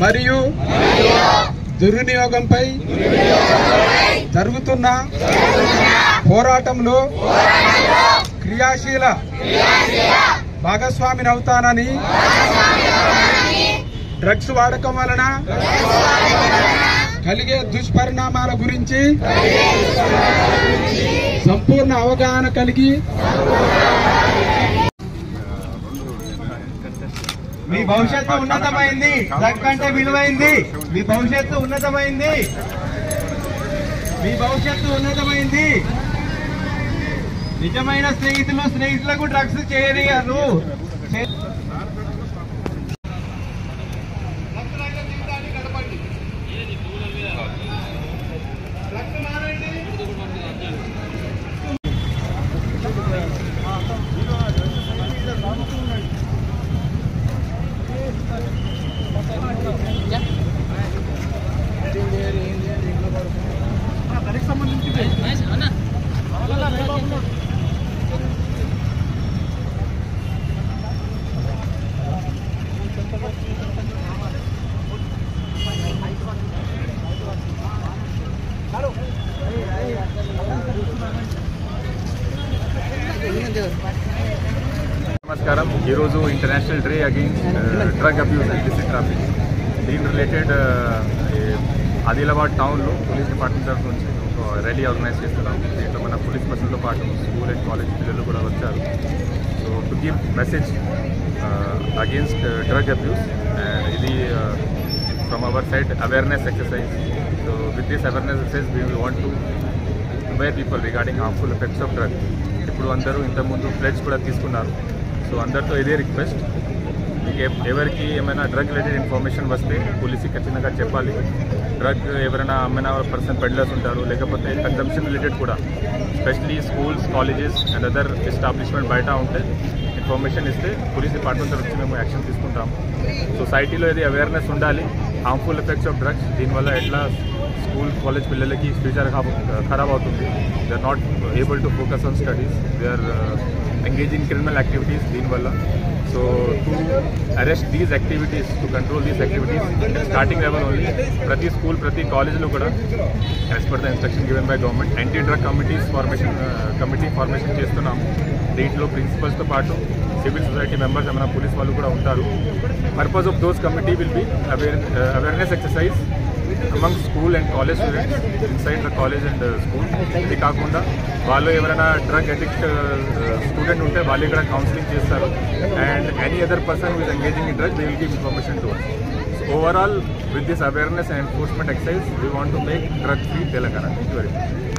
మరియు దుర్వినియోగంపై జరుగుతున్న పోరాటంలో క్రియాశీల భాగస్వామిని అవుతానని, డ్రగ్స్ వాడకం వలన కలిగే దుష్పరిణామాల గురించి సంపూర్ణ అవగాహన కలిగి మీ భవిష్యత్తు ఉన్నతమైంది, డ్రగ్ కంటే విలువైంది. మీ భవిష్యత్తు ఉన్నతమైంది, మీ భవిష్యత్తు ఉన్నతమైంది. నిజమైన స్నేహితులకు డ్రగ్స్ చేయరు. నమస్కారం. ఈరోజు international day against drug abuse and illicit traffic. దీని రిలేటెడ్ ఆదిలాబాద్ టౌన్లో పోలీస్ డిపార్ట్మెంట్ తరఫు నుంచి ఒక ర్యాలీ ఆర్గనైజ్ చేస్తున్నాం. దీంట్లో మన పోలీస్ పర్సన్తో పాటు స్కూల్ అండ్ కాలేజ్ పిల్లలు కూడా వచ్చారు. So to give message against drug abuse, and ఇది from our side awareness exercise. So with this awareness exercise we want to aware people regarding harmful effects of drug. ఇప్పుడు అందరూ ఇంతకుముందు pledge కూడా తీసుకున్నారు. So అందరితో ఇదే రిక్వెస్ట్, మీకు ఎవరికి ఏమైనా డ్రగ్ రిలేటెడ్ ఇన్ఫర్మేషన్ వస్తే పోలీస్కి ఖచ్చితంగా చెప్పాలి. డ్రగ్ ఎవరైనా అమ్మిన పర్సన్ పెడ్లర్స్ ఉంటారు, లేకపోతే కన్జంప్షన్ రిలేటెడ్ కూడా, especially schools, colleges and other establishment బయట ఉంటే ఇన్ఫర్మేషన్ ఇస్తే పోలీస్ డిపార్ట్మెంట్ తరఫు మేము యాక్షన్ తీసుకుంటాము. సొసైటీలో ఇది అవేర్నెస్ ఉండాలి హార్మ్ఫుల్ ఎఫెక్ట్స్ ఆఫ్ డ్రగ్స్. దీనివల్ల ఎట్లా స్కూల్ కాలేజ్ పిల్లలకి ఫ్యూచర్ ఖరాబ్ అవుతుంది. They are not able to focus on studies, they are engaging criminal activities దీనివల్ల. So to arrest these activities, to control these activities starting level only, ప్రతి school ప్రతి కాలేజ్లో కూడా as per the instruction given by government anti drug committee formation చేస్తున్నాము. దీంట్లో ప్రిన్సిపల్స్తో పాటు civil society members, ఏమైనా పోలీస్ వాళ్ళు కూడా ఉంటారు. Purpose of those committee will be awareness exercise among school and college students inside the college and school. ఇది కాకుండా వాళ్ళు ఎవరైనా డ్రగ్ అడిక్ట్ స్టూడెంట్ ఉంటే వాళ్ళు ఇక్కడ కౌన్సిలింగ్ చేస్తారు. And any other person with engaging in drug they will give information to us. So overall, with this awareness and enforcement exercise, we want to make drug free Telangana. Thank you very much.